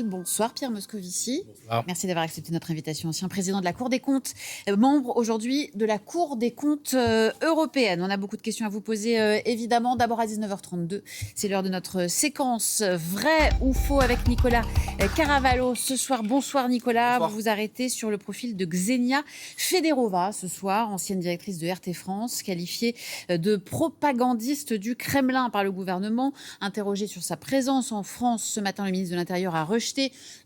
Bonsoir Pierre Moscovici. Bonsoir. Merci d'avoir accepté notre invitation. Ancien président de la Cour des comptes, membre aujourd'hui de la Cour des comptes européenne. On a beaucoup de questions à vous poser évidemment. D'abord à 19h32, c'est l'heure de notre séquence vrai ou faux avec Nicolas Caravallo. Ce soir, bonsoir Nicolas. Bonsoir. Vous vous arrêtez sur le profil de Ksenia Federova ce soir, ancienne directrice de RT France, qualifiée de propagandiste du Kremlin par le gouvernement. Interrogée sur sa présence en France ce matin, le ministre de l'Intérieur a rejeté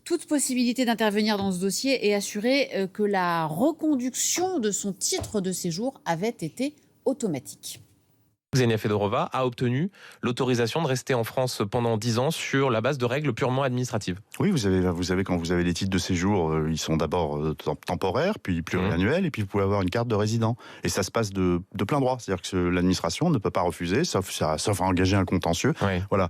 toute possibilité d'intervenir dans ce dossier et assuré que la reconduction de son titre de séjour avait été automatique. Ksenia Federova a obtenu l'autorisation de rester en France pendant 10 ans sur la base de règles purement administratives. Oui, vous avez quand vous avez les titres de séjour, ils sont d'abord temporaires, puis pluriannuels, et puis vous pouvez avoir une carte de résident. Et ça se passe de plein droit, c'est-à-dire que l'administration ne peut pas refuser, sauf à engager un contentieux. Oui. Voilà.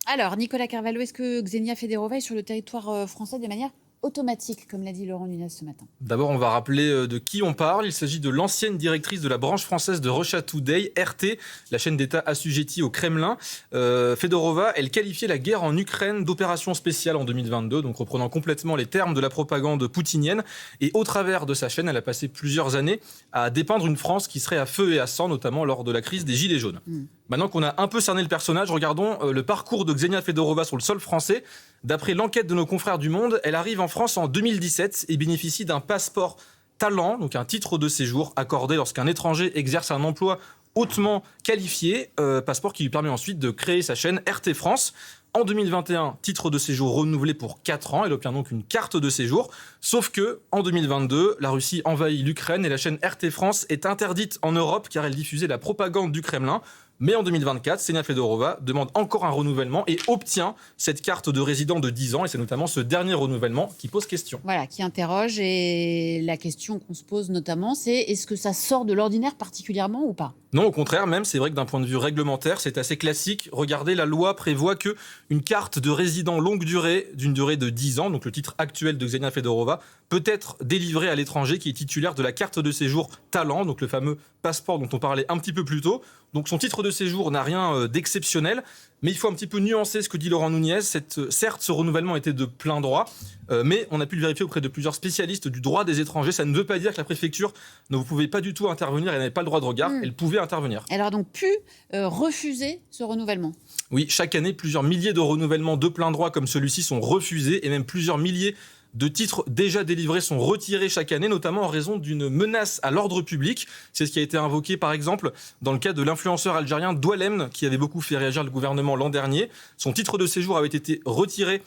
Alors, Nicolas Carvalho, est-ce que Ksenia Federova est sur le territoire français de manière automatique, comme l'a dit Laurent Nunez ce matin? D'abord, on va rappeler de qui on parle. Il s'agit de l'ancienne directrice de la branche française de Russia Today, RT, la chaîne d'État assujettie au Kremlin. Fedorova, elle qualifiait la guerre en Ukraine d'opération spéciale en 2022, donc reprenant complètement les termes de la propagande poutinienne. Et au travers de sa chaîne, elle a passé plusieurs années à dépeindre une France qui serait à feu et à sang, notamment lors de la crise des Gilets jaunes. Maintenant qu'on a un peu cerné le personnage, regardons le parcours de Ksenia Federova sur le sol français. D'après l'enquête de nos confrères du Monde, elle arrive en France en 2017 et bénéficie d'un passeport talent, donc un titre de séjour accordé lorsqu'un étranger exerce un emploi hautement qualifié, passeport qui lui permet ensuite de créer sa chaîne RT France. En 2021, titre de séjour renouvelé pour 4 ans, elle obtient donc une carte de séjour. Sauf que, en 2022, la Russie envahit l'Ukraine et la chaîne RT France est interdite en Europe car elle diffusait la propagande du Kremlin. Mais en 2024, Ksenia Federova demande encore un renouvellement et obtient cette carte de résident de 10 ans. Et c'est notamment ce dernier renouvellement qui pose question. Voilà, qui interroge. Et la question qu'on se pose notamment, c'est est-ce que ça sort de l'ordinaire particulièrement ou pas? Non, au contraire, même, c'est vrai que d'un point de vue réglementaire, c'est assez classique. Regardez, la loi prévoit qu'une carte de résident longue durée, d'une durée de 10 ans, donc le titre actuel de Ksenia Federova, peut être délivrée à l'étranger qui est titulaire de la carte de séjour talent, donc le fameux passeport dont on parlait un petit peu plus tôt. Donc son titre de séjour n'a rien d'exceptionnel, mais il faut un petit peu nuancer ce que dit Laurent Nunez. Certes, ce renouvellement était de plein droit, mais on a pu le vérifier auprès de plusieurs spécialistes du droit des étrangers. Ça ne veut pas dire que la préfecture ne pouvait pas du tout intervenir, elle n'avait pas le droit de regard, elle pouvait intervenir. Elle a donc pu refuser ce renouvellement. Oui, chaque année, plusieurs milliers de renouvellements de plein droit comme celui-ci sont refusés et même plusieurs milliers de titres déjà délivrés sont retirés chaque année, notamment en raison d'une menace à l'ordre public. C'est ce qui a été invoqué, par exemple, dans le cas de l'influenceur algérien Doualem, qui avait beaucoup fait réagir le gouvernement l'an dernier. Son titre de séjour avait été retiré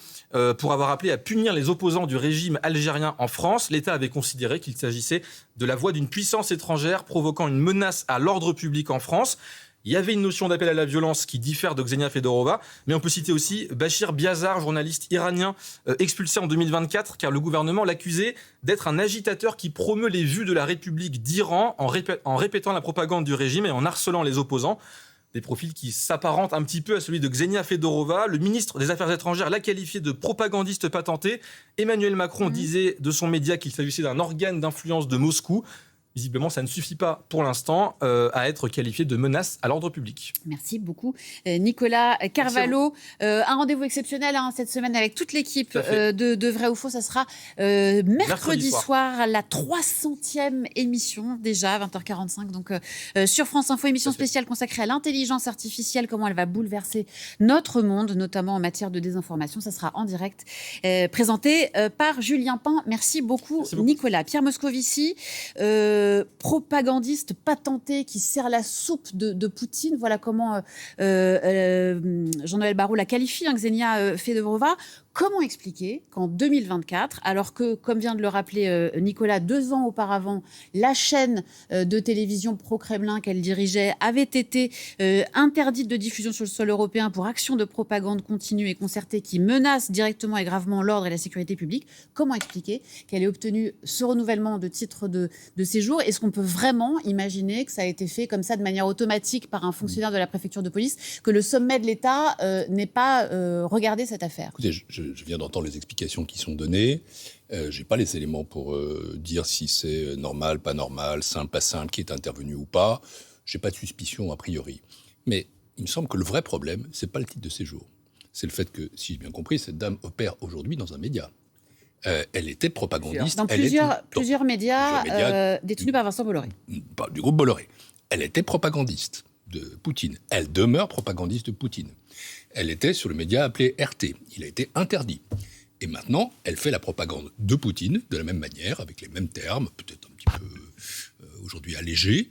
pour avoir appelé à punir les opposants du régime algérien en France. L'État avait considéré qu'il s'agissait de la voix d'une puissance étrangère provoquant une menace à l'ordre public en France. Il y avait une notion d'appel à la violence qui diffère de Ksenia Federova, mais on peut citer aussi Bachir Biazar, journaliste iranien expulsé en 2024, car le gouvernement l'accusait d'être un agitateur qui promeut les vues de la République d'Iran en répétant la propagande du régime et en harcelant les opposants. Des profils qui s'apparentent un petit peu à celui de Ksenia Federova. Le ministre des Affaires étrangères l'a qualifié de propagandiste patenté. Emmanuel Macron disait de son média qu'il s'agissait d'un organe d'influence de Moscou. Visiblement, ça ne suffit pas pour l'instant à être qualifié de menace à l'ordre public. Merci beaucoup. Nicolas Carvalho, un rendez-vous exceptionnel cette semaine avec toute l'équipe de Vrai ou Faux. Ça sera mercredi soir, la 300e émission déjà, 20h45. Donc, sur France Info, émission spéciale consacrée à l'intelligence artificielle, comment elle va bouleverser notre monde, notamment en matière de désinformation. Ça sera en direct, présenté par Julien Pain. Merci beaucoup, Nicolas. Pierre Moscovici, propagandiste patenté qui sert la soupe de Poutine. Voilà comment Jean-Noël Barrot la qualifie, Ksenia Federova. Comment expliquer qu'en 2024, alors que, comme vient de le rappeler Nicolas, 2 ans auparavant, la chaîne de télévision pro-Kremlin qu'elle dirigeait avait été interdite de diffusion sur le sol européen pour action de propagande continue et concertée qui menace directement et gravement l'ordre et la sécurité publique, comment expliquer qu'elle ait obtenu ce renouvellement de titre de séjour? Est-ce qu'on peut vraiment imaginer que ça a été fait comme ça de manière automatique par un fonctionnaire de la préfecture de police, que le sommet de l'État n'ait pas regardé cette affaire? Écoutez, je viens d'entendre les explications qui sont données. Je n'ai pas les éléments pour dire si c'est normal, pas normal, simple, pas simple, qui est intervenu ou pas. Je n'ai pas de suspicion a priori. Mais il me semble que le vrai problème, ce n'est pas le titre de séjour. c'est le fait que, si j'ai bien compris, cette dame opère aujourd'hui dans un média. Elle était propagandiste. Dans plusieurs médias détenus par Vincent Bolloré. Du groupe Bolloré. Elle était propagandiste de Poutine. Elle demeure propagandiste de Poutine. Elle était sur le média appelé RT. Il a été interdit. Et maintenant, elle fait la propagande de Poutine de la même manière, avec les mêmes termes, peut-être un petit peu aujourd'hui allégés,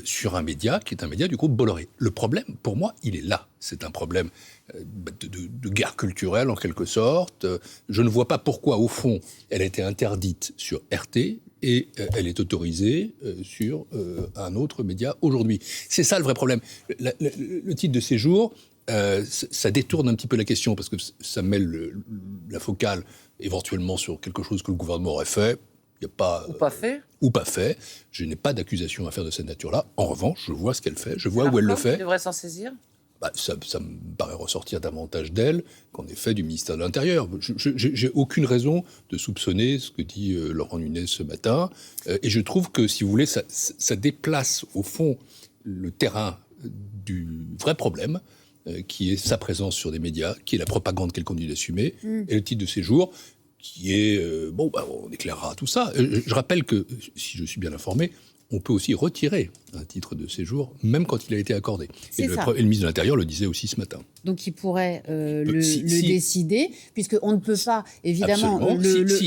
sur un média qui est un média du groupe Bolloré. Le problème, pour moi, il est là. C'est un problème de guerre culturelle, en quelque sorte. Je ne vois pas pourquoi, au fond, elle a été interdite sur RT et elle est autorisée sur un autre média aujourd'hui. C'est ça le vrai problème. Le titre de séjour, ça détourne un petit peu la question, parce que ça met la focale éventuellement sur quelque chose que le gouvernement aurait fait. Il n'y a pas, ou pas fait. Je n'ai pas d'accusation à faire de cette nature-là. En revanche, je vois ce qu'elle fait, je vois où elle le fait. Elle devrait s'en saisir. Ça me paraît ressortir davantage d'elle qu'en effet du ministère de l'Intérieur. J'ai aucune raison de soupçonner ce que dit Laurent Nunez ce matin. Et je trouve que, si vous voulez, ça déplace au fond le terrain du vrai problème, qui est sa présence sur des médias, qui est la propagande qu'elle continue d'assumer, et le titre de séjour, qui est... on éclairera tout ça. Je rappelle que, si je suis bien informé, on peut aussi retirer un titre de séjour, même quand il a été accordé. Et le ministre de l'Intérieur le disait aussi ce matin. Donc il pourrait le décider, puisqu'on ne peut pas, évidemment...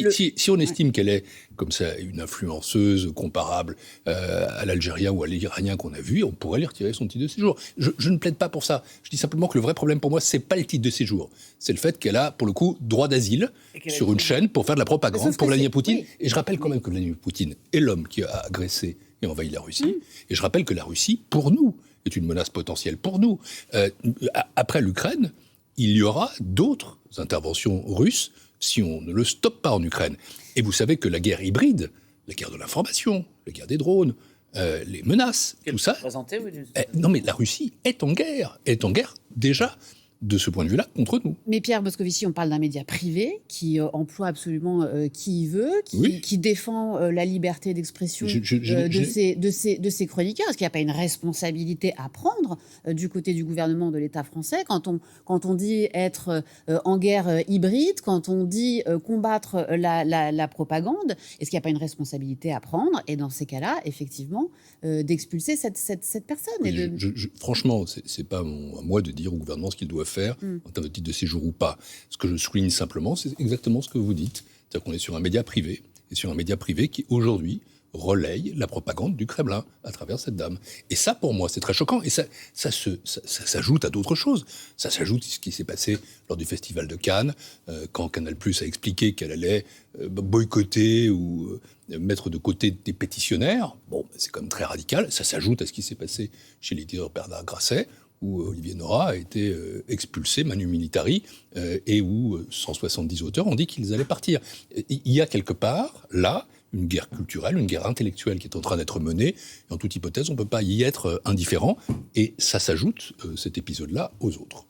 Si on estime qu'elle est, comme ça, une influenceuse comparable à l'Algérien ou à l'Iranien qu'on a vu, on pourrait lui retirer son titre de séjour. Je ne plaide pas pour ça. Je dis simplement que le vrai problème pour moi, c'est pas le titre de séjour. C'est le fait qu'elle a, pour le coup, droit d'asile sur une chaîne pour faire de la propagande pour Vladimir Poutine. Oui. Et je rappelle quand même que Vladimir Poutine est l'homme qui a agressé et envahi la Russie. Et je rappelle que la Russie, pour nous, est une menace potentielle pour nous. Après l'Ukraine, il y aura d'autres interventions russes si on ne le stoppe pas en Ukraine. Et vous savez que la guerre hybride, la guerre de l'information, la guerre des drones, les menaces, tout ça... non mais la Russie est en guerre déjà, de ce point de vue-là, contre nous. Mais Pierre Moscovici, on parle d'un média privé qui emploie absolument qui il veut, qui défend la liberté d'expression de ses chroniqueurs. Est-ce qu'il n'y a pas une responsabilité à prendre du côté du gouvernement de l'État français quand on dit être en guerre hybride, quand on dit combattre la propagande? Est-ce qu'il n'y a pas une responsabilité à prendre? Et dans ces cas-là, effectivement, d'expulser cette personne. Oui, franchement, c'est pas à moi de dire au gouvernement ce qu'il doit faire en termes de titre de séjour ou pas. Ce que je souligne simplement, c'est exactement ce que vous dites. C'est-à-dire qu'on est sur un média privé, et sur un média privé qui, aujourd'hui, relaye la propagande du Kremlin à travers cette dame. Et ça, pour moi, c'est très choquant. Et ça s'ajoute à d'autres choses. Ça s'ajoute à ce qui s'est passé lors du Festival de Cannes, quand Canal+ a expliqué qu'elle allait boycotter ou mettre de côté des pétitionnaires. Bon, c'est quand même très radical. Ça s'ajoute à ce qui s'est passé chez l'éditeur Bernard Grasset, où Olivier Nora a été expulsé manu militari et où 170 auteurs ont dit qu'ils allaient partir. Il y a quelque part, là, une guerre culturelle, une guerre intellectuelle qui est en train d'être menée. Et en toute hypothèse, on ne peut pas y être indifférent. Et ça s'ajoute, cet épisode-là, aux autres.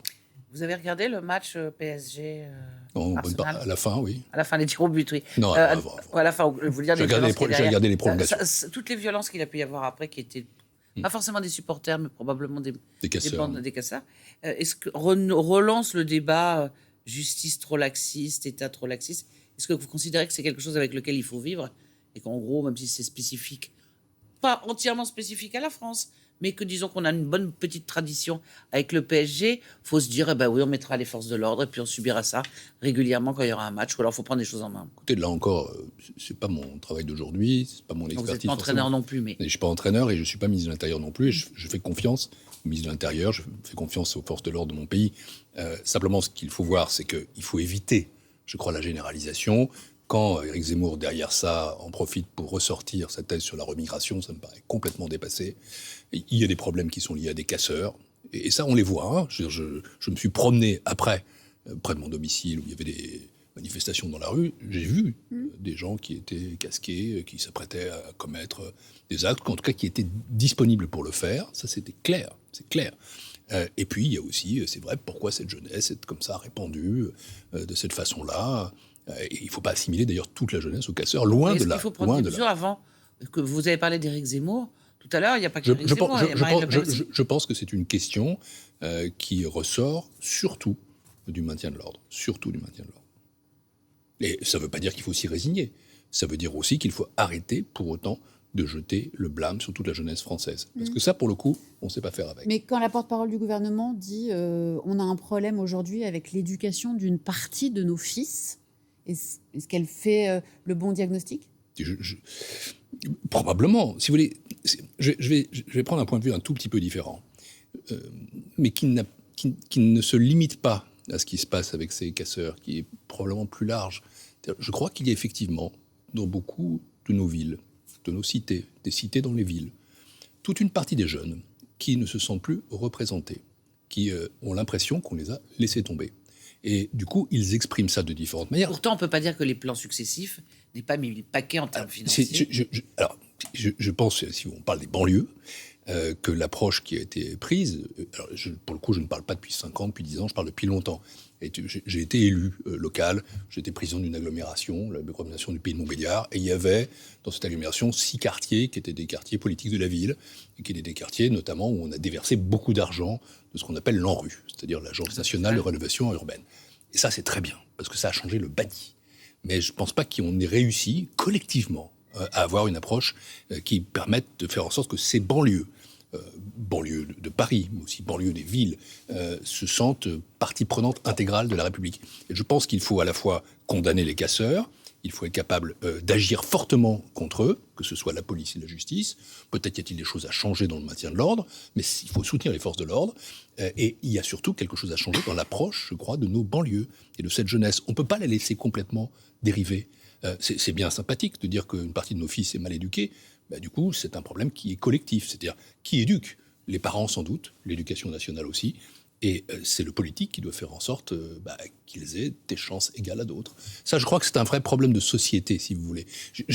Vous avez regardé le match PSG Arsenal ? À la fin, oui. À la fin, les tirs au but, oui. Non, à la fin, vous dire j'ai regardé les prolongations. Toutes les violences qu'il a pu y avoir après, qui étaient pas forcément des supporters, mais probablement des casseurs. Est-ce que relance le débat justice trop laxiste, État trop laxiste? Est-ce que vous considérez que c'est quelque chose avec lequel il faut vivre et qu'en gros, même si c'est spécifique, pas entièrement spécifique à la France, mais que disons qu'on a une bonne petite tradition avec le PSG, faut se dire, oui, on mettra les forces de l'ordre et puis on subira ça régulièrement quand il y aura un match, ou alors il faut prendre les choses en main. Écoutez, là encore, c'est pas mon travail d'aujourd'hui, c'est pas mon expertise. Vous n'êtes pas entraîneur non plus, mais... Je suis pas entraîneur et je suis pas ministre de l'Intérieur non plus. Et je fais confiance au ministre de l'Intérieur, je fais confiance aux forces de l'ordre de mon pays. Simplement, ce qu'il faut voir, c'est qu'il faut éviter, je crois, la généralisation. Quand Éric Zemmour, derrière ça, en profite pour ressortir sa thèse sur la remigration, ça me paraît complètement dépassé. Et il y a des problèmes qui sont liés à des casseurs. Et ça, on les voit. Hein. Je me suis promené après, près de mon domicile, où il y avait des manifestations dans la rue. J'ai vu des gens qui étaient casqués, qui s'apprêtaient à commettre des actes, en tout cas qui étaient disponibles pour le faire. Ça, c'était clair. C'est clair. Et puis, il y a aussi, c'est vrai, pourquoi cette jeunesse est comme ça répandue de cette façon-là. Et il ne faut pas assimiler d'ailleurs toute la jeunesse aux casseurs, loin de là. Est-ce qu'il faut prendre des mesures avant que vous avez parlé d'Éric Zemmour tout à l'heure, il n'y a pas qu'Éric Zemmour. Je pense que c'est une question qui ressort surtout du maintien de l'ordre, surtout du maintien de l'ordre. Et ça ne veut pas dire qu'il faut s'y résigner, ça veut dire aussi qu'il faut arrêter pour autant de jeter le blâme sur toute la jeunesse française. Parce que ça, pour le coup, on ne sait pas faire avec. Mais quand la porte-parole du gouvernement dit on a un problème aujourd'hui avec l'éducation d'une partie de nos fils, est-ce qu'elle fait le bon diagnostic ? Probablement. Si vous voulez, je vais prendre un point de vue un tout petit peu différent, mais qui ne se limite pas à ce qui se passe avec ces casseurs, qui est probablement plus large. Je crois qu'il y a effectivement, dans beaucoup de nos villes, de nos cités, des cités dans les villes, toute une partie des jeunes qui ne se sentent plus représentés, qui ont l'impression qu'on les a laissés tomber. Et du coup, ils expriment ça de différentes manières. Pourtant, on ne peut pas dire que les plans successifs n'aient pas mis le paquet en termes financiers. Je pense, si on parle des banlieues, que l'approche qui a été prise, pour le coup, je ne parle pas depuis 5 ans, depuis 10 ans, je parle depuis longtemps. J'ai été élu local, j'étais président d'une agglomération, l'agglomération du Pays de Montbéliard, et il y avait dans cette agglomération 6 quartiers qui étaient des quartiers politiques de la ville, et qui étaient des quartiers notamment où on a déversé beaucoup d'argent de ce qu'on appelle l'ANRU, c'est-à-dire l'Agence nationale de rénovation urbaine. Et ça, c'est très bien, parce que ça a changé le bâti. Mais je ne pense pas qu'on ait réussi collectivement à avoir une approche qui permette de faire en sorte que ces banlieues, banlieues de Paris, mais aussi banlieues des villes, se sentent partie prenante intégrale de la République. Et je pense qu'il faut à la fois condamner les casseurs, il faut être capable d'agir fortement contre eux, que ce soit la police et la justice. Peut-être y a-t-il des choses à changer dans le maintien de l'ordre, mais il faut soutenir les forces de l'ordre. Et il y a surtout quelque chose à changer dans l'approche, je crois, de nos banlieues et de cette jeunesse. On ne peut pas la laisser complètement dériver. C'est bien sympathique de dire qu'une partie de nos fils est mal éduquée. Du coup, c'est un problème qui est collectif. C'est-à-dire, qui éduque ? Les parents, sans doute, l'éducation nationale aussi. Et c'est le politique qui doit faire en sorte qu'ils aient des chances égales à d'autres. Ça, je crois que c'est un vrai problème de société, si vous voulez.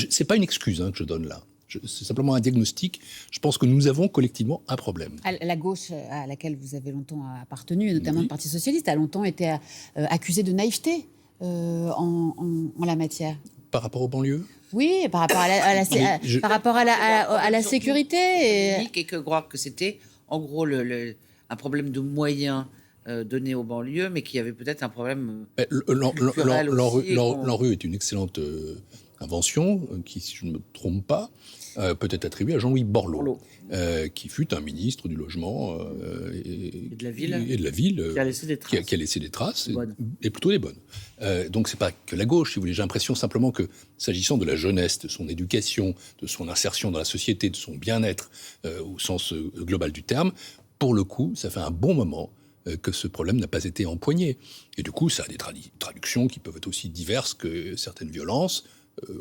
C'est pas une excuse que je donne là. C'est simplement un diagnostic. Je pense que nous avons collectivement un problème. La gauche à laquelle vous avez longtemps appartenu, notamment le Parti socialiste, a longtemps été accusée de naïveté en la matière. Par rapport aux banlieues ? Oui, par rapport à la sécurité. Et que croire que c'était, en gros, un problème de moyens donnés aux banlieues, mais qu'il y avait peut-être un problème culturel aussi. L'ANRU est une excellente invention qui, si je ne me trompe pas, peut être attribuée à Jean-Louis Borloo. Qui fut un ministre du logement et de la ville, qui a laissé des traces, qui a laissé des traces et plutôt des bonnes. Donc c'est pas que la gauche, si vous voulez. J'ai l'impression simplement que, s'agissant de la jeunesse, de son éducation, de son insertion dans la société, de son bien-être au sens global du terme, pour le coup, ça fait un bon moment que ce problème n'a pas été empoigné. Et du coup, ça a des traductions qui peuvent être aussi diverses que certaines violences.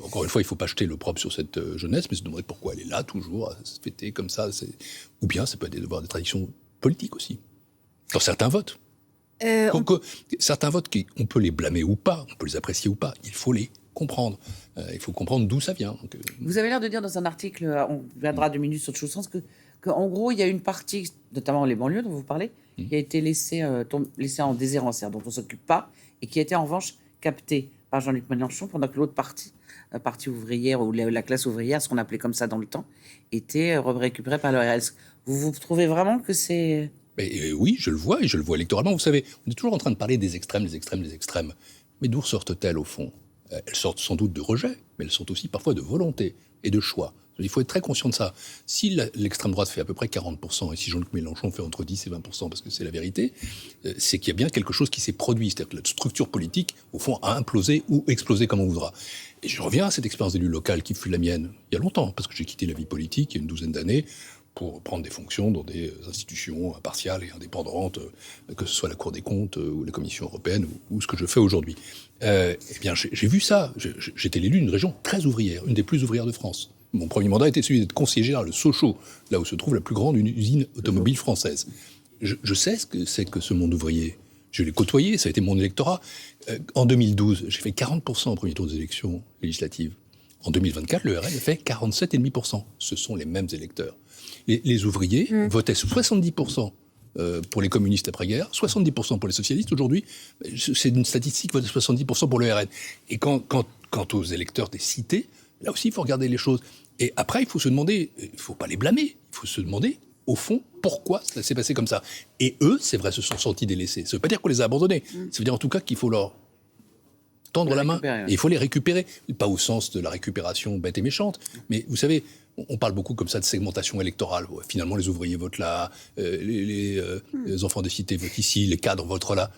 Encore une fois, il ne faut pas jeter le propre sur cette jeunesse, mais se demander pourquoi elle est là toujours, à se fêter comme ça. Ou bien ça peut avoir des traditions politiques aussi, dans certains votes. Certains votes, on peut les blâmer ou pas, on peut les apprécier ou pas, il faut les comprendre. Il faut comprendre d'où ça vient. Vous avez l'air de dire dans un article, on viendra 2 minutes sur autre chose, qu'en gros, il y a une partie, notamment les banlieues dont vous parlez, qui a été laissée en déshérence, dont on ne s'occupe pas, et qui a été en revanche captée par Jean-Luc Mélenchon, pendant que l'autre partie ouvrière, ou la classe ouvrière, ce qu'on appelait comme ça dans le temps, était récupérée par le RS. Vous trouvez vraiment que c'est... Oui, je le vois, et je le vois électoralement. Vous savez, on est toujours en train de parler des extrêmes. Mais d'où sortent-elles, au fond ? Elles sortent sans doute de rejet, mais elles sortent aussi parfois de volonté et de choix. Il faut être très conscient de ça. Si l'extrême droite fait à peu près 40%, et si Jean-Luc Mélenchon fait entre 10 et 20%, parce que c'est la vérité, c'est qu'il y a bien quelque chose qui s'est produit. C'est-à-dire que la structure politique, au fond, a implosé ou explosé, comme on voudra. Et je reviens à cette expérience d'élu local qui fut la mienne il y a longtemps, parce que j'ai quitté la vie politique il y a une 12aine d'années pour prendre des fonctions dans des institutions impartiales et indépendantes, que ce soit la Cour des comptes ou la Commission européenne ou ce que je fais aujourd'hui. Eh bien, j'ai vu ça. J'étais l'élu d'une région très ouvrière, une des plus ouvrières de France. Mon premier mandat était celui d'être conseiller général de Sochaux, là où se trouve la plus grande usine automobile française. Je sais ce que c'est que ce monde ouvrier. Je l'ai côtoyé, ça a été mon électorat. En 2012, j'ai fait 40% au premier tour des élections législatives. En 2024, le RN a fait 47,5%. Ce sont les mêmes électeurs. Les ouvriers votaient 70% pour les communistes après-guerre, 70% pour les socialistes. Aujourd'hui, c'est une statistique, votent 70% pour le RN. Et quant aux électeurs des cités, là aussi, il faut regarder les choses. Et après, il faut se demander, il ne faut pas les blâmer, il faut se demander au fond, pourquoi ça s'est passé comme ça. Et eux, c'est vrai, se sont sentis délaissés. Ça ne veut pas dire qu'on les a abandonnés. Ça veut dire en tout cas qu'il faut leur tendre la main. Et il faut les récupérer. Pas au sens de la récupération bête et méchante, mais vous savez, on parle beaucoup comme ça de segmentation électorale. Finalement, les ouvriers votent là, les enfants des cités votent ici, les cadres votent là.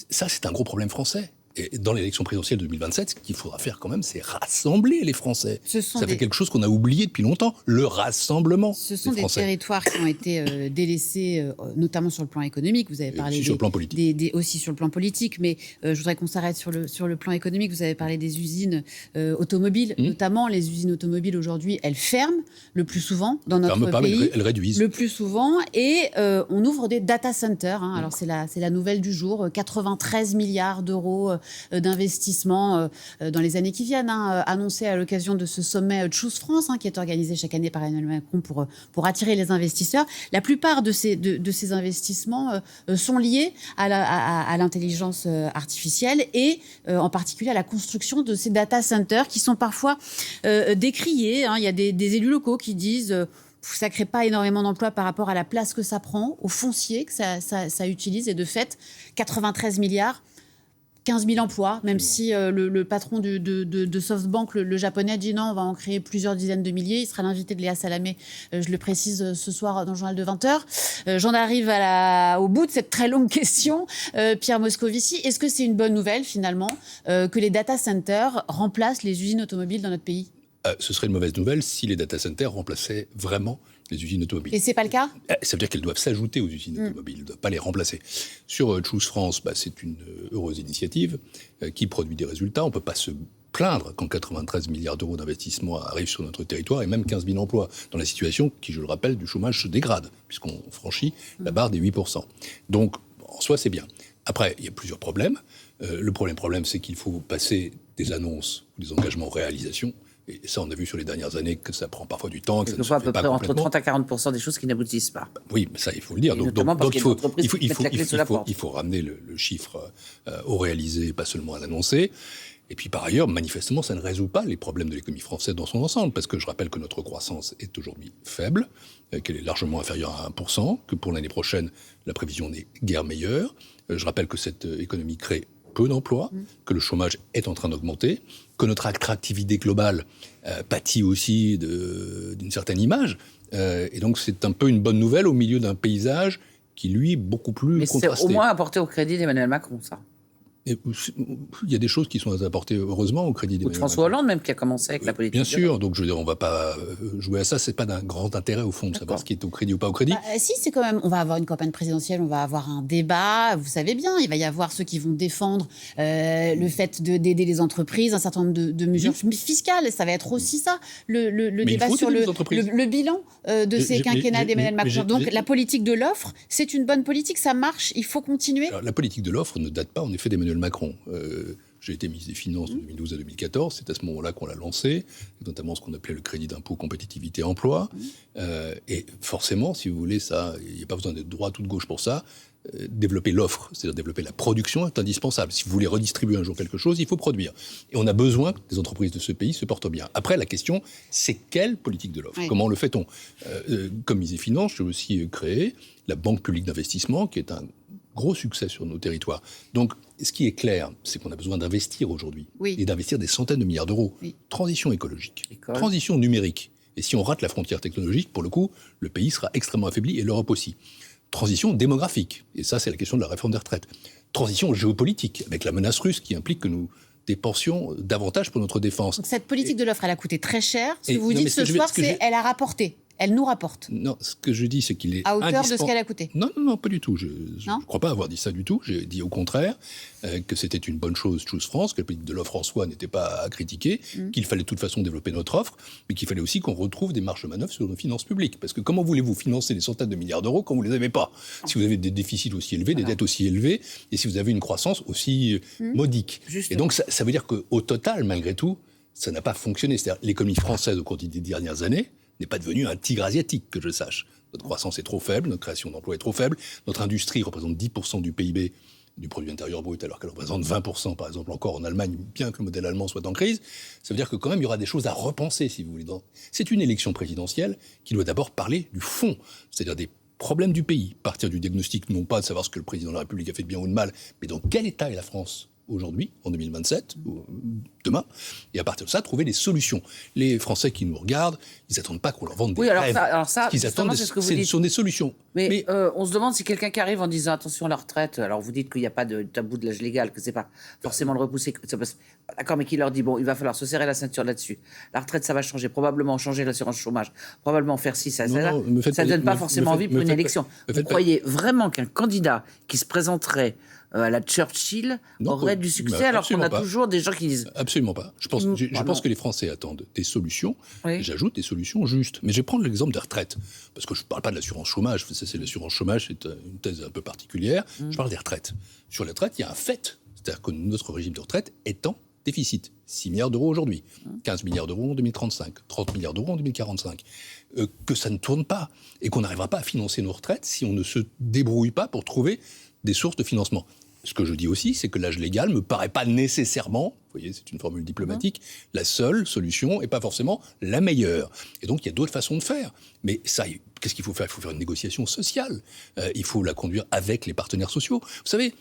Ça, c'est un gros problème français. Et dans l'élection présidentielle de 2027, ce qu'il faudra faire quand même, c'est rassembler les Français. Ça fait quelque chose qu'on a oublié depuis longtemps, le rassemblement. Ce sont des territoires qui ont été délaissés, notamment sur le plan économique. Vous avez parlé sur le plan politique. Aussi sur le plan politique, mais je voudrais qu'on s'arrête sur le plan économique. Vous avez parlé des usines automobiles, notamment les usines automobiles aujourd'hui, elles ferment le plus souvent dans notre pays. Elles réduisent. Le plus souvent, et on ouvre des data centers. Alors c'est la nouvelle du jour, 93 milliards d'euros d'investissement dans les années qui viennent, annoncé à l'occasion de ce sommet Choose France, qui est organisé chaque année par Emmanuel Macron pour attirer les investisseurs. La plupart de ces investissements sont liés à l'intelligence artificielle et en particulier à la construction de ces data centers qui sont parfois décriés. Il y a des élus locaux qui disent ça ne crée pas énormément d'emplois par rapport à la place que ça prend, au foncier que ça utilise, et de fait, 93 milliards, 15 000 emplois, même si le patron de SoftBank, le japonais, dit non, on va en créer plusieurs dizaines de milliers. Il sera l'invité de Léa Salamé, je le précise, ce soir dans le journal de 20h. J'en arrive au bout de cette très longue question. Pierre Moscovici, est-ce que c'est une bonne nouvelle, finalement, que les data centers remplacent les usines automobiles dans notre pays ? Ce serait une mauvaise nouvelle si les data centers remplaçaient vraiment les usines automobiles. Et c'est pas le cas ? Ça veut dire qu'elles doivent s'ajouter aux usines automobiles, elles ne doivent pas les remplacer. Sur Choose France, c'est une heureuse initiative qui produit des résultats. On ne peut pas se plaindre quand 93 milliards d'euros d'investissement arrivent sur notre territoire et même 15 000 emplois dans la situation qui, je le rappelle, du chômage se dégrade puisqu'on franchit la barre des 8%. Donc, en soi, c'est bien. Après, il y a plusieurs problèmes. Le problème, c'est qu'il faut passer des annonces ou des engagements en réalisation. Et ça, on a vu sur les dernières années que ça prend parfois du temps. Que ça ne se fait à peu pas près entre complètement. 30 à 40% des choses qui n'aboutissent pas. Oui, mais ça, il faut le dire. Et notamment parce qu'il y a des entreprises qui mettent la clé sous la porte. Il faut ramener le chiffre au réalisé, pas seulement à l'annoncer. Et puis par ailleurs, manifestement, ça ne résout pas les problèmes de l'économie française dans son ensemble, parce que je rappelle que notre croissance est aujourd'hui faible, qu'elle est largement inférieure à 1%, que pour l'année prochaine, la prévision n'est guère meilleure. Je rappelle que cette économie crée peu d'emplois, que le chômage est en train d'augmenter, que notre attractivité globale pâtit aussi d'une certaine image. Et donc c'est un peu une bonne nouvelle au milieu d'un paysage qui, lui, est beaucoup plus contrasté. Mais c'est au moins apporté au crédit d'Emmanuel Macron, ça. Et il y a des choses qui sont apportées, heureusement, au crédit d'Emmanuel Macron. François Hollande, même, qui a commencé avec la politique. Bien sûr, donc je veux dire, on ne va pas jouer à ça. C'est pas d'un grand intérêt, au fond, de savoir ce qui est au crédit ou pas au crédit. Si, c'est quand même. On va avoir une campagne présidentielle, on va avoir un débat. Vous savez bien, il va y avoir ceux qui vont défendre le fait d'aider les entreprises, un certain nombre de mesures fiscales. Ça va être aussi ça, le débat sur le bilan de ces quinquennats d'Emmanuel Macron. Donc la politique de l'offre, c'est une bonne politique, ça marche, il faut continuer. Alors, la politique de l'offre ne date pas, en effet, d'Emmanuel Macron. J'ai été ministre des Finances de 2012 à 2014, c'est à ce moment-là qu'on l'a lancé, notamment ce qu'on appelait le crédit d'impôt compétitivité emploi. Et forcément, si vous voulez, ça, il n'y a pas besoin d'être droite ou de gauche pour ça. Développer l'offre, c'est-à-dire développer la production, est indispensable. Si vous voulez redistribuer un jour quelque chose, il faut produire. Et on a besoin que les entreprises de ce pays se portent bien. Après, la question, c'est quelle politique de l'offre ? Comment le fait-on ? Comme ministre des Finances, j'ai aussi créé la Banque publique d'investissement, qui est un gros succès sur nos territoires. Donc, ce qui est clair, c'est qu'on a besoin d'investir aujourd'hui, et d'investir des centaines de milliards d'euros. Transition écologique, transition numérique. Et si on rate la frontière technologique, pour le coup, le pays sera extrêmement affaibli, et l'Europe aussi. Transition démographique, et ça, c'est la question de la réforme des retraites. Transition géopolitique, avec la menace russe qui implique que nous dépensions davantage pour notre défense. Donc, cette politique de l'offre, elle a coûté très cher. Ce que vous dites ce soir, c'est qu'elle a rapporté. Elle nous rapporte. Non, ce que je dis, c'est qu'il est à hauteur de ce qu'elle a coûté. Non, pas du tout. Je ne crois pas avoir dit ça du tout. J'ai dit au contraire que c'était une bonne chose, Choose France, que la politique de l'offre en soi n'était pas à critiquer, qu'il fallait de toute façon développer notre offre, mais qu'il fallait aussi qu'on retrouve des marges de manœuvre sur nos finances publiques. Parce que comment voulez-vous financer des centaines de milliards d'euros quand vous ne les avez pas ? Si vous avez des déficits aussi élevés, des dettes aussi élevées, et si vous avez une croissance aussi modique. Et donc ça veut dire qu'au total, malgré tout, ça n'a pas fonctionné. C'est-à-dire l'économie française au cours des dernières années n'est pas devenu un tigre asiatique, que je sache. Notre croissance est trop faible, notre création d'emplois est trop faible, notre industrie représente 10% du PIB, du produit intérieur brut, alors qu'elle représente 20%, par exemple, encore en Allemagne, bien que le modèle allemand soit en crise. Ça veut dire que quand même, il y aura des choses à repenser, si vous voulez. C'est une élection présidentielle qui doit d'abord parler du fond, c'est-à-dire des problèmes du pays, partir du diagnostic, non pas de savoir ce que le président de la République a fait de bien ou de mal, mais dans quel état est la France aujourd'hui, en 2027, ou demain, et à partir de ça, trouver des solutions. Les Français qui nous regardent, ils n'attendent pas qu'on leur vende des rêves. Alors ça, ce qu'ils attendent, ce sont des solutions. Mais on se demande si quelqu'un qui arrive en disant attention à la retraite, alors vous dites qu'il n'y a pas de tabou de l'âge légal, que c'est pas forcément le repousser, d'accord, mais qui leur dit bon, il va falloir se serrer la ceinture là-dessus. La retraite, ça va changer, probablement changer l'assurance chômage, probablement faire ci, ça, ça ne donne pas forcément envie pour une élection. Vous croyez vraiment qu'un candidat qui se présenterait à la Churchill aurait du succès alors qu'on a toujours des gens qui disent... Absolument pas. Je pense que les Français attendent des solutions, et j'ajoute des solutions justes. Mais je vais prendre l'exemple des retraites, parce que je ne parle pas de l'assurance chômage, c'est l'assurance chômage, c'est une thèse un peu particulière. Je parle des retraites. Sur les retraites, il y a un fait, c'est-à-dire que notre régime de retraite est en déficit. 6 milliards d'euros aujourd'hui, 15 milliards d'euros en 2035, 30 milliards d'euros en 2045. Que ça ne tourne pas, et qu'on n'arrivera pas à financer nos retraites si on ne se débrouille pas pour trouver des sources de financement. Ce que je dis aussi, c'est que l'âge légal ne me paraît pas nécessairement, vous voyez, c'est une formule diplomatique, la seule solution et pas forcément la meilleure. Et donc, il y a d'autres façons de faire. Mais ça, qu'est-ce qu'il faut faire ? Il faut faire une négociation sociale. Il faut la conduire avec les partenaires sociaux. Vous savez,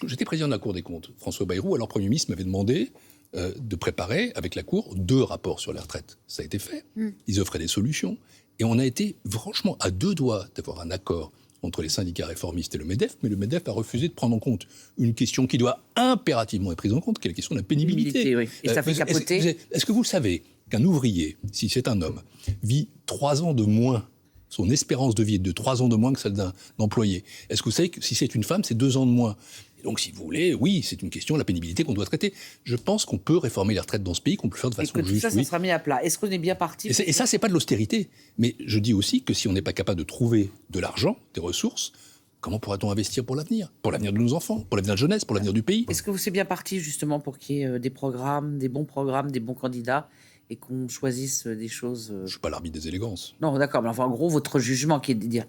j'étais président de la Cour des comptes. François Bayrou, alors Premier ministre, m'avait demandé de préparer, avec la Cour, 2 rapports sur les retraites. Ça a été fait. Ils offraient des solutions. Et on a été, franchement, à 2 doigts d'avoir un accord entre les syndicats réformistes et le MEDEF, mais le MEDEF a refusé de prendre en compte une question qui doit impérativement être prise en compte, qui est la question de la pénibilité. Oui. Et ça fait capoter. Est-ce que vous savez qu'un ouvrier, si c'est un homme, vit 3 ans de moins, son espérance de vie est de 3 ans de moins que celle d'un employé. Est-ce que vous savez que si c'est une femme, c'est 2 ans de moins ? Et donc, si vous voulez, oui, c'est une question de la pénibilité qu'on doit traiter. Je pense qu'on peut réformer les retraites dans ce pays, qu'on peut le faire de façon juste. Ça sera mis à plat. Est-ce qu'on est bien parti ? Et ça, c'est pas de l'austérité. Mais je dis aussi que si on n'est pas capable de trouver de l'argent, des ressources, comment pourra-t-on investir pour l'avenir ? Pour l'avenir de nos enfants, pour l'avenir de la jeunesse, pour l'avenir du pays ? Est-ce que c'est bien parti, justement, pour qu'il y ait des programmes, des bons candidats, et qu'on choisisse des choses... Je ne suis pas l'arbitre des élégances. Non, d'accord. Mais enfin, en gros, votre jugement qui est de dire,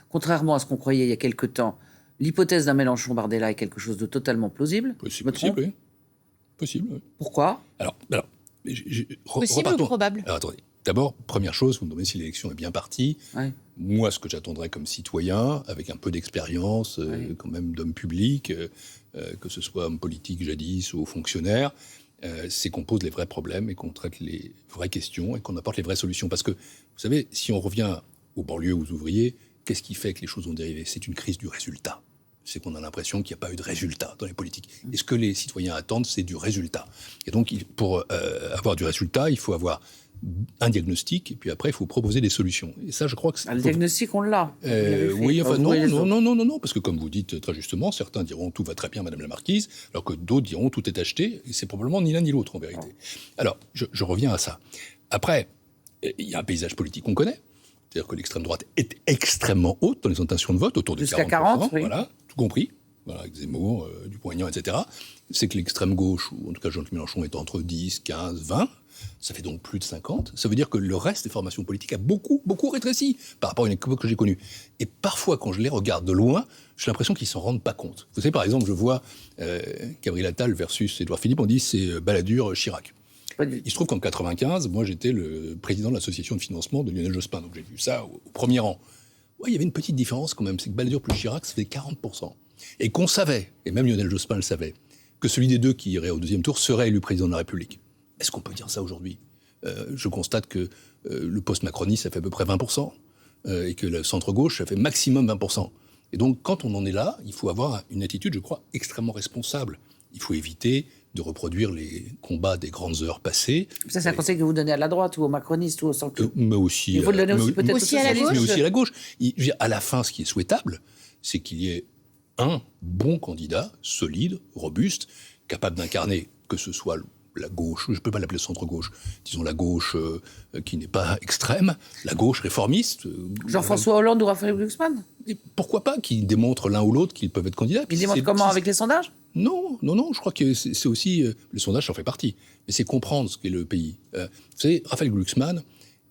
contrairement à ce qu'on croyait il y a quelque temps, l'hypothèse d'un Mélenchon-Bardella est quelque chose de totalement plausible. Possible, oui. Possible, oui. Pourquoi ? Alors, possible ou probable ? Alors, attendez. D'abord, première chose, vous me demandez si l'élection est bien partie. Ouais. Moi, ce que j'attendrais comme citoyen, avec un peu d'expérience, quand même d'homme public, que ce soit homme politique jadis ou fonctionnaire, c'est qu'on pose les vrais problèmes et qu'on traite les vraies questions et qu'on apporte les vraies solutions. Parce que, vous savez, si on revient aux banlieues, aux ouvriers, qu'est-ce qui fait que les choses ont dérivé ? C'est une crise du résultat. C'est qu'on a l'impression qu'il n'y a pas eu de résultat dans les politiques. Et ce que les citoyens attendent, c'est du résultat. Et donc, pour avoir du résultat, il faut avoir un diagnostic, et puis après, il faut proposer des solutions. Et ça, je crois que... Le diagnostic, on l'a. Oui, enfin, non, parce que comme vous dites très justement, certains diront « tout va très bien, Madame la Marquise », alors que d'autres diront « tout est acheté », et c'est probablement ni l'un ni l'autre, en vérité. Alors, je reviens à ça. Après, il y a un paysage politique qu'on connaît. C'est-à-dire que l'extrême droite est extrêmement haute dans les intentions de vote, autour de 40%. Jusqu'à 40, oui. Voilà, tout compris. Voilà, avec Zemmour, Dupont-Aignan, etc. C'est que l'extrême gauche, ou en tout cas Jean-Luc Mélenchon, est entre 10, 15, 20. Ça fait donc plus de 50. Ça veut dire que le reste des formations politiques a beaucoup rétréci par rapport à une époque que j'ai connue. Et parfois, quand je les regarde de loin, j'ai l'impression qu'ils ne s'en rendent pas compte. Vous savez, par exemple, je vois Gabriel Attal versus Édouard Philippe, on dit c'est Balladur, Chirac. Il se trouve qu'en 1995, moi j'étais le président de l'association de financement de Lionel Jospin, donc j'ai vu ça au premier rang. Ouais, il y avait une petite différence quand même, c'est que Balladur plus Chirac, ça fait 40%. Et qu'on savait, et même Lionel Jospin le savait, que celui des deux qui irait au deuxième tour serait élu président de la République. Est-ce qu'on peut dire ça aujourd'hui ? Je constate que le post-macroniste, ça fait à peu près 20%, et que le centre-gauche, ça fait maximum 20%. Et donc, quand on en est là, il faut avoir une attitude, je crois, extrêmement responsable. Il faut éviter de reproduire les combats des grandes heures passées. Ça, c'est un conseil que vous donnez à la droite ou aux macronistes ou au centre. Mais aussi, il faut le donner aussi peut-être aussi à la gauche. Mais aussi à la gauche. À la fin, ce qui est souhaitable, c'est qu'il y ait un bon candidat, solide, robuste, capable d'incarner, que ce soit la gauche, je ne peux pas l'appeler centre-gauche, disons la gauche qui n'est pas extrême, la gauche réformiste. Jean-François Hollande ou Raphaël Glucksmann ? Et pourquoi pas qu'ils démontrent l'un ou l'autre qu'ils peuvent être candidats. Ils démontrent comment, avec les sondages ? Non, je crois que c'est aussi... le sondage, ça en fait partie. Mais c'est comprendre ce qu'est le pays. Vous savez, Raphaël Glucksmann,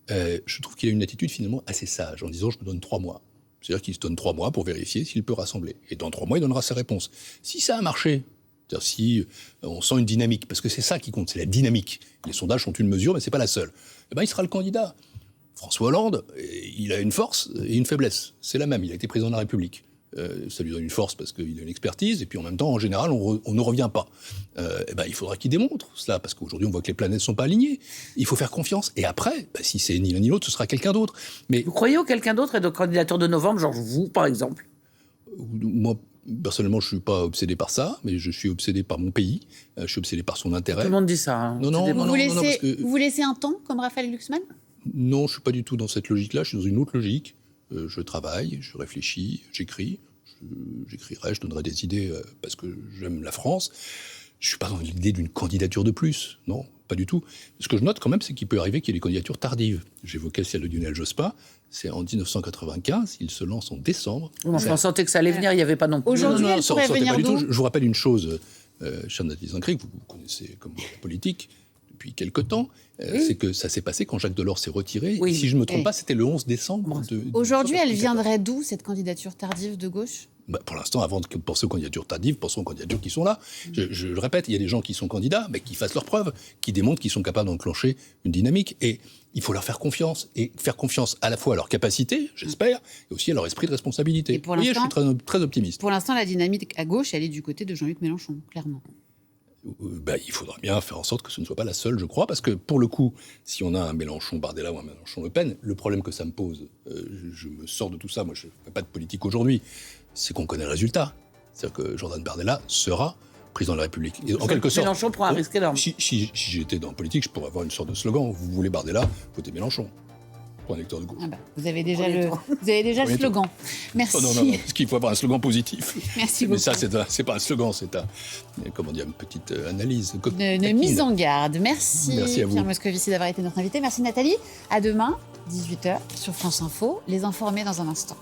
je trouve qu'il a une attitude finalement assez sage, en disant « je me donne 3 mois ». C'est-à-dire qu'il se donne 3 mois pour vérifier s'il peut rassembler. Et dans 3 mois, il donnera sa réponse. Si ça a marché, c'est-à-dire si on sent une dynamique, parce que c'est ça qui compte, c'est la dynamique. Les sondages sont une mesure, mais c'est pas la seule. Eh ben, il sera le candidat. François Hollande, il a une force et une faiblesse. C'est la même, il a été président de la République. Ça lui donne une force parce qu'il a une expertise, et puis en même temps, en général, on ne revient pas. Il faudra qu'il démontre cela, parce qu'aujourd'hui, on voit que les planètes ne sont pas alignées. Il faut faire confiance. Et après, si c'est ni l'un ni l'autre, ce sera quelqu'un d'autre. Mais vous croyez au quelqu'un d'autre et de candidature de novembre, genre vous, par exemple? Moi, personnellement, je ne suis pas obsédé par ça, mais je suis obsédé par mon pays. Je suis obsédé par son intérêt. Tout le monde dit ça. Hein. Vous laissez un temps, comme Raphaël Glucksmann? Non, je ne suis pas du tout dans cette logique-là. Je suis dans une autre logique. Je travaille, je réfléchis, j'écris. J'écrirai, je donnerai des idées parce que j'aime la France. Je ne suis pas dans l'idée d'une candidature de plus. Non, pas du tout. Ce que je note quand même, c'est qu'il peut arriver qu'il y ait des candidatures tardives. J'évoquais celle de Lionel Jospin. C'est en 1995. Il se lance en décembre. On sentait que ça allait venir. Il n'y avait pas non plus. Aujourd'hui, elle pourrait venir d'où ? Je vous rappelle une chose, chère Nathalie Zancré, que vous connaissez comme politique depuis quelque temps, c'est que ça s'est passé quand Jacques Delors s'est retiré. Oui. Si je ne me trompe pas, c'était le 11 décembre. Aujourd'hui, elle viendrait d'où, cette candidature tardive de gauche ? Pour l'instant, avant de penser aux candidatures tardives, pensons aux candidatures qui sont là. Je le répète, il y a des gens qui sont candidats, mais qui fassent leurs preuves, qui démontrent qu'ils sont capables d'enclencher une dynamique. Et il faut leur faire confiance. Et faire confiance à la fois à leur capacité, j'espère, et aussi à leur esprit de responsabilité. Et pour vous voyez, je suis très, très optimiste. Pour l'instant, la dynamique à gauche, elle est du côté de Jean-Luc Mélenchon, clairement. Il faudra bien faire en sorte que ce ne soit pas la seule, je crois, parce que pour le coup, si on a un Mélenchon Bardella ou un Mélenchon Le Pen, le problème que ça me pose, je me sors de tout ça, moi je ne fais pas de politique aujourd'hui, c'est qu'on connaît le résultat. C'est-à-dire que Jordan Bardella sera président de la République. Et en quelque sorte, Mélenchon prend un risque énorme. Si j'étais dans la politique, je pourrais avoir une sorte de slogan. Vous voulez Bardella, votez Mélenchon. Pour un électeur de gauche. Vous avez déjà le slogan. Merci. Non, parce qu'il faut avoir un slogan positif. Merci beaucoup. Mais ça, c'est pas un slogan, c'est une petite analyse. Une mise en garde. Merci à vous. Pierre Moscovici d'avoir été notre invité. Merci Nathalie. À demain, 18h, sur France Info. Les informés dans un instant.